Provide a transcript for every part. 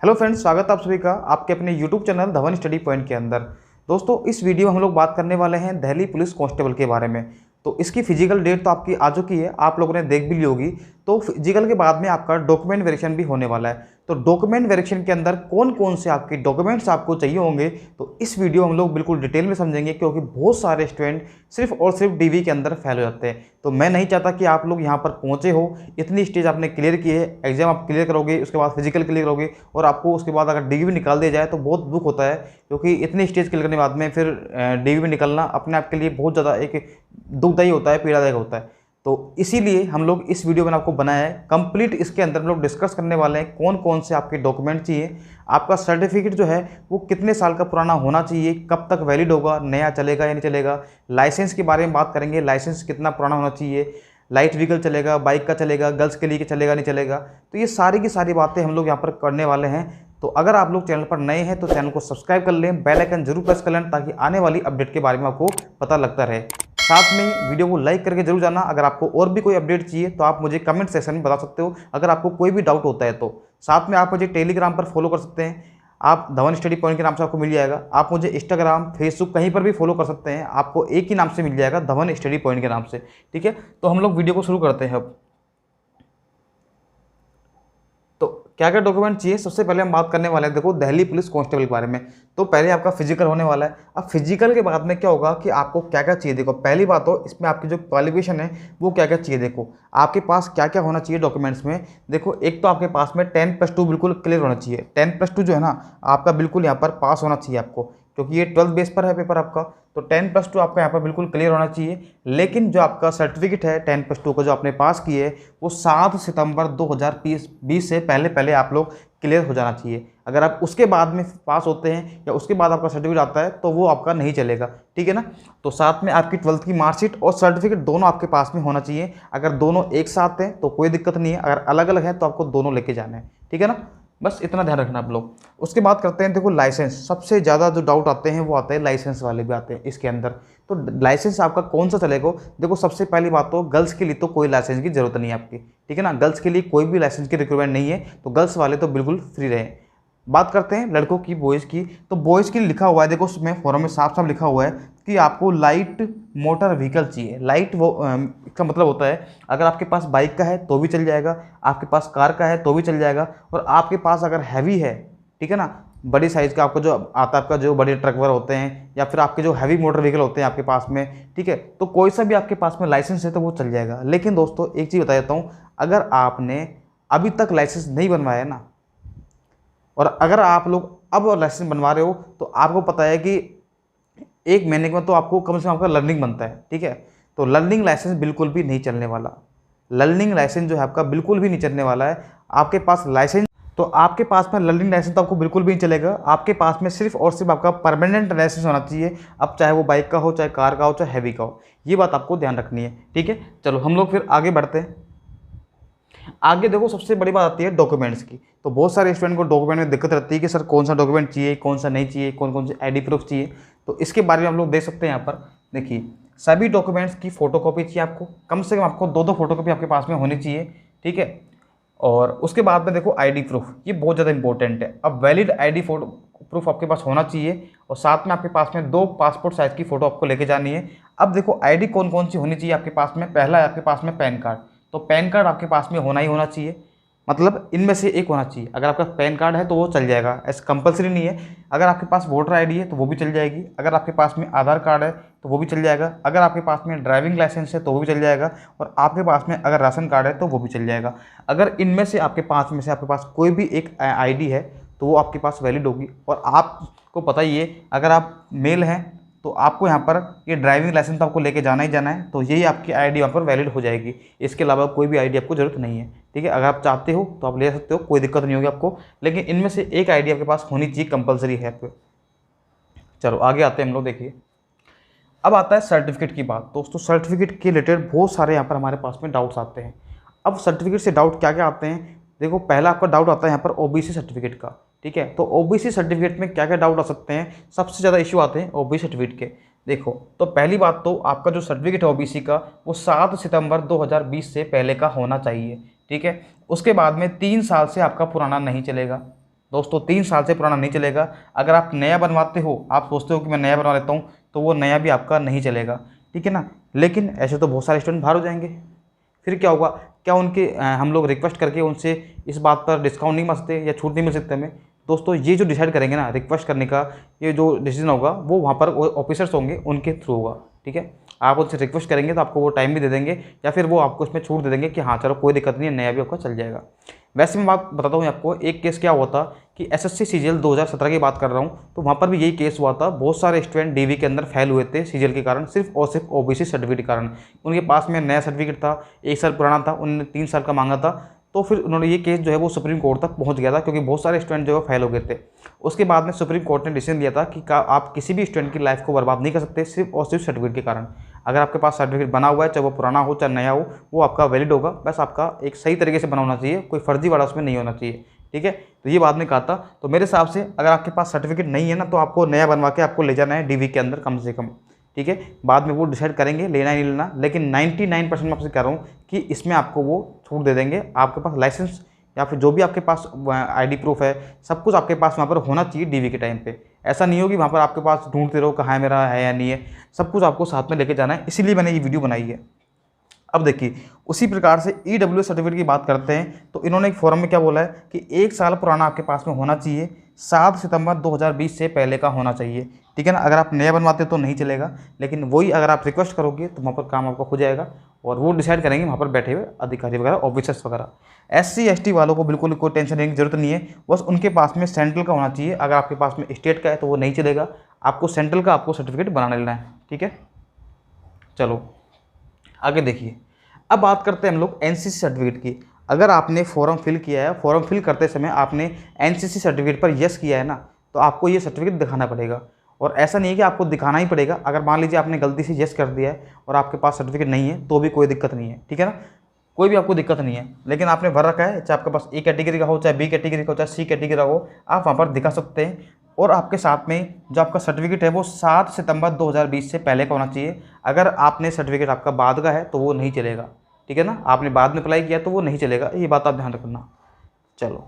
Hello friends, स्वागत है आप सभी का आपके अपने YouTube channel Dhawan study point के अंदर। दोस्तों, इस वीडियो में हम लोग बात करने वाले हैं दिल्ली पुलिस कांस्टेबल के बारे में। तो इसकी फिजिकल डेट तो आपकी आ चुकी है, आप लोगों ने देख भी ली होगी। तो फिजिकल के बाद में आपका डॉक्यूमेंट वेरिफिकेशन भी होने वाला है। तो डॉक्यूमेंट वेरिफिकेशन के अंदर कौन कौन से आपके डॉक्यूमेंट्स आपको चाहिए होंगे, तो इस वीडियो हम लोग बिल्कुल डिटेल में समझेंगे, क्योंकि बहुत सारे स्टूडेंट सिर्फ और सिर्फ डीवी के अंदर फेल हो जाते हैं। तो मैं नहीं चाहता कि आप लोग यहाँ पर पहुँचे हो, इतनी स्टेज आपने क्लियर की है, एग्जाम आप क्लियर करोगे, उसके बाद फिजिकल क्लियर करोगे और आपको उसके बाद अगर डीवी भी निकाल दिया जाए तो बहुत दुख होता है, क्योंकि इतनी स्टेज क्लियर करने के बाद में फिर डीवी में निकलना अपने आप के लिए बहुत ज़्यादा एक दुखदायी होता है, पीड़ादायक होता है। तो इसीलिए हम लोग इस वीडियो में आपको बनाया है कंप्लीट। इसके अंदर हम लोग डिस्कस करने वाले हैं कौन कौन से आपके डॉक्यूमेंट चाहिए, आपका सर्टिफिकेट जो है वो कितने साल का पुराना होना चाहिए, कब तक वैलिड होगा, नया चलेगा या नहीं चलेगा। लाइसेंस के बारे में बात करेंगे, लाइसेंस कितना पुराना होना चाहिए, लाइट व्हीकल चलेगा, बाइक का चलेगा, गर्ल्स के लिए चलेगा नहीं चलेगा। तो ये सारी की सारी बातें हम लोग यहाँ पर करने वाले हैं। तो अगर आप लोग चैनल पर नए हैं तो चैनल को सब्सक्राइब कर लें, बेल आइकन जरूर प्रेस कर लें, ताकि आने वाली अपडेट के बारे में आपको पता लगता रहे। साथ में वीडियो को लाइक करके जरूर जाना। अगर आपको और भी कोई अपडेट चाहिए तो आप मुझे कमेंट सेक्शन में बता सकते हो, अगर आपको कोई भी डाउट होता है तो। साथ में आप मुझे टेलीग्राम पर फॉलो कर सकते हैं, आप धवन स्टडी पॉइंट के नाम से आपको मिल जाएगा। आप मुझे इंस्टाग्राम, फेसबुक कहीं पर भी फॉलो कर सकते हैं, आपको एक ही नाम से मिल जाएगा, धवन स्टडी पॉइंट के नाम से। ठीक है, तो हम लोग वीडियो को शुरू करते हैं अब। तो क्या क्या डॉक्यूमेंट चाहिए, सबसे पहले हम बात करने वाले हैं देखो दिल्ली पुलिस कांस्टेबल के बारे में। तो पहले आपका फिजिकल होने वाला है। अब फिजिकल के बाद में क्या होगा कि आपको क्या क्या चाहिए, देखो पहली बात तो इसमें आपकी जो क्वालिफिकेशन है वो क्या क्या चाहिए। देखो आपके पास क्या क्या होना चाहिए डॉक्यूमेंट्स में। देखो एक तो आपके पास में 10+2 बिल्कुल क्लियर होना चाहिए। 10+2 जो है ना आपका बिल्कुल यहाँ पर पास होना चाहिए आपको, क्योंकि ये 12th बेस पर है पेपर आपका। तो 10+2 आपका यहाँ पर बिल्कुल क्लियर होना चाहिए। लेकिन जो आपका सर्टिफिकेट है 10+2 का जो आपने पास किए है वो 7 सितंबर 2020 से पहले पहले आप लोग क्लियर हो जाना चाहिए। अगर आप उसके बाद में पास होते हैं या उसके बाद आपका सर्टिफिकेट आता है तो वो आपका नहीं चलेगा। ठीक है ना। तो साथ में आपकी 12th की मार्कशीट और सर्टिफिकेट दोनों आपके पास में होना चाहिए। अगर दोनों एक साथ हैं तो कोई दिक्कत नहीं है, अगर अलग अलग है तो आपको दोनों लेके जाना है। ठीक है ना, बस इतना ध्यान रखना आप लोग। उसके बाद करते हैं देखो लाइसेंस। सबसे ज़्यादा जो डाउट आते हैं वो आते हैं लाइसेंस वाले भी आते हैं इसके अंदर। तो लाइसेंस आपका कौन सा चलेगा। देखो सबसे पहली बात तो गर्ल्स के लिए तो कोई लाइसेंस की ज़रूरत नहीं है आपकी। ठीक है ना, गर्ल्स के लिए कोई भी लाइसेंस की रिक्वायरमेंट नहीं है, तो गर्ल्स वाले तो बिल्कुल फ्री रहें। बात करते हैं लड़कों की, बॉयज़ की। तो बॉयज़ के लिए लिखा हुआ है, देखो उसमें फॉर्म में साफ साफ लिखा हुआ है कि आपको लाइट मोटर व्हीकल चाहिए। लाइट वो इसका मतलब होता है अगर आपके पास बाइक का है तो भी चल जाएगा, आपके पास कार का है तो भी चल जाएगा, और आपके पास अगर हैवी है, ठीक है ना, बड़ी साइज़ का आपका जो आता है, आपका जो बड़े ट्रक वगैरह होते हैं या फिर आपके जो हैवी मोटर व्हीकल होते हैं आपके पास में, ठीक है, तो कोई सा भी आपके पास में लाइसेंस है तो वो चल जाएगा। लेकिन दोस्तों एक चीज़ बता देता हूँ, अगर आपने अभी तक लाइसेंस नहीं बनवाया ना, और अगर आप लोग अब लाइसेंस बनवा रहे हो, तो आपको पता है कि 1 महीने के बाद तो आपको कम से कम आपका लर्निंग बनता है। ठीक है, तो लर्निंग लाइसेंस बिल्कुल भी नहीं चलने वाला। लर्निंग लाइसेंस जो है आपका बिल्कुल भी नहीं चलने वाला है। आपके पास लाइसेंस तो आपके पास में लर्निंग लाइसेंस तो आपको बिल्कुल भी नहीं चलेगा। आपके पास में सिर्फ और सिर्फ आपका परमानेंट लाइसेंस होना चाहिए। अब चाहे वो बाइक का हो, चाहे कार का हो, चाहे हैवी का हो, ये बात आपको ध्यान रखनी है। ठीक है, चलो हम लोग फिर आगे बढ़ते हैं। आगे देखो सबसे बड़ी बात आती है डॉक्यूमेंट्स की। तो बहुत सारे स्टूडेंट को डॉक्यूमेंट में दिक्कत रहती है कि सर कौन सा डॉक्यूमेंट चाहिए, कौन सा नहीं चाहिए, कौन कौन से आईडी प्रूफ चाहिए। तो इसके बारे में हम लोग देख सकते हैं यहाँ पर। देखिए सभी डॉक्यूमेंट्स की फ़ोटोकॉपी चाहिए आपको, कम से कम आपको 2-2 फोटोकॉपी आपके पास में होनी चाहिए। ठीक है, और उसके बाद में देखो आईडी प्रूफ, ये बहुत ज़्यादा इंपॉर्टेंट है। अब वैलिड आईडी फोटो प्रूफ आपके पास होना चाहिए, और साथ में आपके पास में 2 पासपोर्ट साइज़ की फ़ोटो आपको लेके जानी है। अब देखो आईडी कौन कौन सी होनी चाहिए आपके पास में। पहला है आपके पास में पैन कार्ड। तो पैन कार्ड आपके पास में होना ही होना चाहिए, मतलब इनमें से एक होना चाहिए। अगर आपका पैन कार्ड है तो वो चल जाएगा, ऐसा कंपलसरी नहीं है। अगर आपके पास वोटर आईडी है तो वो भी चल जाएगी, अगर आपके पास में आधार कार्ड है तो वो भी चल जाएगा, अगर आपके पास में ड्राइविंग लाइसेंस है तो वो भी चल जाएगा, और आपके पास में अगर राशन कार्ड है तो वो भी चल जाएगा। अगर इनमें से आपके 5 में से आपके पास कोई भी एक आईडी है तो वो आपके पास वैलिड होगी। और आपको पता ही है अगर आप मेल हैं तो आपको यहाँ पर ये ड्राइविंग लाइसेंस तो आपको लेके जाना ही जाना है, तो यही आपकी आईडी यहाँ पर वैलिड हो जाएगी। इसके अलावा कोई भी आईडी आपको ज़रूरत नहीं है। ठीक है, अगर आप चाहते हो तो आप ले सकते हो, कोई दिक्कत नहीं होगी आपको, लेकिन इनमें से एक आईडी आपके पास होनी चाहिए, कंपलसरी है आपको। चलो आगे आते हैं हम लोग। देखिए अब आता है सर्टिफिकेट की बात। दोस्तों सर्टिफिकेट के रिलेटेड बहुत सारे यहाँ पर हमारे पास में डाउट्स आते हैं। अब सर्टिफिकेट से डाउट क्या क्या आते हैं, देखो पहला आपका डाउट आता है यहाँ पर ओबीसी सर्टिफिकेट का। ठीक है, तो ओबीसी सर्टिफिकेट में क्या क्या डाउट आ सकते हैं, सबसे ज़्यादा इशू आते हैं ओबीसी सर्टिफिकेट के। देखो तो पहली बात तो आपका जो सर्टिफिकेट है ओबीसी का वो 7 सितंबर 2020 से पहले का होना चाहिए। ठीक है, उसके बाद में 3 साल से आपका पुराना नहीं चलेगा। दोस्तों 3 साल से पुराना नहीं चलेगा। अगर आप नया बनवाते हो, आप सोचते हो कि मैं नया बनवा लेता हूँ, तो वो नया भी आपका नहीं चलेगा, ठीक है ना। लेकिन ऐसे तो बहुत सारे स्टूडेंट बाहर हो जाएंगे, फिर क्या होगा, क्या उनके हम लोग रिक्वेस्ट करके उनसे इस बात पर डिस्काउंट नहीं मिल सकते या छूट नहीं मिल सकते हमें। दोस्तों ये जो डिसाइड करेंगे ना रिक्वेस्ट करने का, ये जो डिसीजन होगा वो वहाँ पर ऑफिसर्स होंगे, उनके थ्रू होगा, ठीक है। आप उनसे रिक्वेस्ट करेंगे तो आपको वो टाइम भी दे देंगे, या फिर वो आपको इसमें छूट दे देंगे कि हाँ चलो कोई दिक्कत नहीं है, नया भी आपका चल जाएगा। वैसे मैं बात बताता हूँ आपको, एक केस क्या हुआ था कि एसएससी सीजीएल 2017 की बात कर रहा हूँ, तो वहाँ पर भी यही केस हुआ था। बहुत सारे स्टूडेंट डीवी के अंदर फेल हुए थे सीजीएल के कारण, सिर्फ और सिर्फ ओबीसी सर्टिफिकेट के कारण। उनके पास में नया सर्टिफिकेट था, 1 साल पुराना था, उन्होंने 3 साल का मांगा था, तो फिर उन्होंने ये केस जो है वो सुप्रीम कोर्ट तक पहुंच गया था, क्योंकि बहुत सारे स्टूडेंट जो है फेल हो गए थे। उसके बाद में सुप्रीम कोर्ट ने डिसीजन दिया था कि आप किसी भी स्टूडेंट की लाइफ को बर्बाद नहीं कर सकते सिर्फ और सिर्फ सर्टिफिकेट के कारण। अगर आपके पास सर्टिफिकेट बना हुआ है, चाहे वो पुराना हो चाहे नया हो, वो आपका वैलिड होगा। बस आपका एक सही तरीके से बना होना चाहिए, कोई फर्जी वाला उसमें नहीं होना चाहिए, ठीक है। तो ये बात ने कहा था। तो मेरे हिसाब से अगर आपके पास सर्टिफिकेट नहीं है ना, तो आपको नया बनवा के आपको ले जाना है डीवी के अंदर कम से कम, ठीक है। बाद में वो डिसाइड करेंगे लेना ही नहीं लेना, लेकिन 99% मैं आपसे कह रहा हूँ कि इसमें आपको वो छूट दे देंगे। आपके पास लाइसेंस या फिर जो भी आपके पास आईडी प्रूफ है, सब कुछ आपके पास वहाँ पर होना चाहिए डीवी के टाइम पे। ऐसा नहीं हो कि वहाँ पर आपके पास ढूंढते रहो कहाँ है मेरा, है या नहीं है। सब कुछ आपको साथ में लेके जाना है, इसीलिए मैंने ये वीडियो बनाई है। अब देखिए उसी प्रकार से ईडब्ल्यूएस सर्टिफिकेट की बात करते हैं, तो इन्होंने एक फोरम में क्या बोला है कि 1 साल पुराना आपके पास में होना चाहिए, 7 सितंबर 2020 से पहले का होना चाहिए, ठीक है ना। अगर आप नया बनवाते तो नहीं चलेगा, लेकिन वही अगर आप रिक्वेस्ट करोगे तो वहाँ पर काम आपका हो जाएगा, और वो डिसाइड करेंगे वहाँ पर बैठे हुए अधिकारी वगैरह, ऑफिसर्स वगैरह। SC ST वालों को बिल्कुल कोई टेंशन लेने की जरूरत नहीं है, बस उनके पास में सेंट्रल का होना चाहिए। अगर आपके पास में स्टेट का है तो वो नहीं चलेगा, आपको सेंट्रल का आपको सर्टिफिकेट बनाना लेना है, ठीक है। चलो आगे देखिए, अब बात करते हैं हम लोग एनसीसी सर्टिफिकेट की। अगर आपने फॉर्म फिल किया है, फॉर्म फिल करते समय आपने एनसीसी सर्टिफिकेट पर यस किया है ना, तो आपको ये सर्टिफिकेट दिखाना पड़ेगा। और ऐसा नहीं है कि आपको दिखाना ही पड़ेगा, अगर मान लीजिए आपने गलती से यस कर दिया है और आपके पास सर्टिफिकेट नहीं है तो भी कोई दिक्कत नहीं है, ठीक है ना। कोई भी आपको दिक्कत नहीं है, लेकिन आपने भर रखा है, चाहे आपके पास A कैटेगरी का हो, चाहे B कैटेगरी का हो, चाहे C कैटेगरी का हो, आप वहाँ पर दिखा सकते हैं। और आपके साथ में जो आपका सर्टिफिकेट है वो 7 सितंबर 2020 से पहले का होना चाहिए। अगर आपने सर्टिफिकेट आपका बाद का है तो वो नहीं चलेगा, ठीक है ना। आपने बाद में अप्लाई किया तो वो नहीं चलेगा, ये बात आप ध्यान रखना। चलो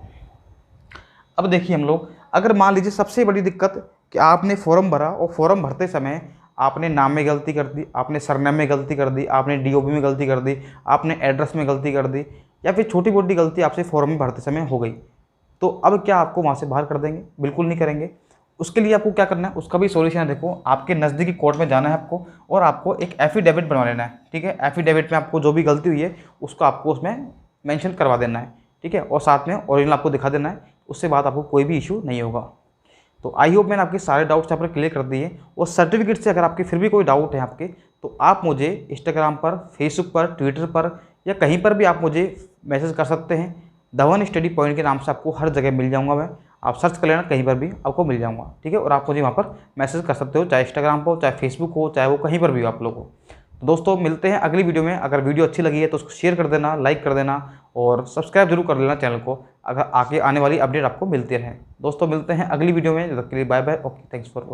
अब देखिए हम लोग, अगर मान लीजिए सबसे बड़ी दिक्कत कि आपने फॉर्म भरा और फॉर्म भरते समय आपने नाम में गलती कर दी, आपने सरनेम में गलती कर दी, आपने DOB में गलती कर दी, आपने एड्रेस में गलती कर दी, या फिर छोटी मोटी गलती आपसे फॉर्म में भरते समय हो गई, तो अब क्या आपको वहाँ से बाहर कर देंगे? बिल्कुल नहीं करेंगे। उसके लिए आपको क्या करना है, उसका भी सॉल्यूशन है। देखो, आपके नज़दीकी कोर्ट में जाना है आपको, और आपको एक एफिडेविट बनवा लेना है, ठीक है। एफिडेविट में आपको जो भी गलती हुई है उसको आपको उसमें मेंशन करवा देना है, ठीक है, और साथ में ओरिजिनल आपको दिखा देना है। उससे बाद आपको कोई भी इशू नहीं होगा। तो आई होप मैंने आपके सारे डाउट्स यहाँ पर क्लियर कर दिए। और सर्टिफिकेट से अगर आपके फिर भी कोई डाउट है आपके, तो आप मुझे इंस्टाग्राम पर, फेसबुक पर, ट्विटर पर या कहीं पर भी आप मुझे मैसेज कर सकते हैं। धवन स्टडी पॉइंट के नाम से आपको हर जगह मिल जाऊंगा मैं, आप सर्च कर लेना, कहीं पर भी आपको मिल जाऊंगा, ठीक है। और आप मुझे वहाँ पर मैसेज कर सकते हो, चाहे इंस्टाग्राम पर हो, चाहे फेसबुक हो, चाहे वो कहीं पर भी हो आप लोग को। तो दोस्तों मिलते हैं अगली वीडियो में। अगर वीडियो अच्छी लगी है तो उसको शेयर कर देना, लाइक कर देना, और सब्सक्राइब जरूर कर लेना चैनल को, अगर आगे आने वाली अपडेट आपको मिलती रहे। दोस्तों मिलते हैं अगली वीडियो में, जब तक के लिए bye bye, okay, thanks for watching.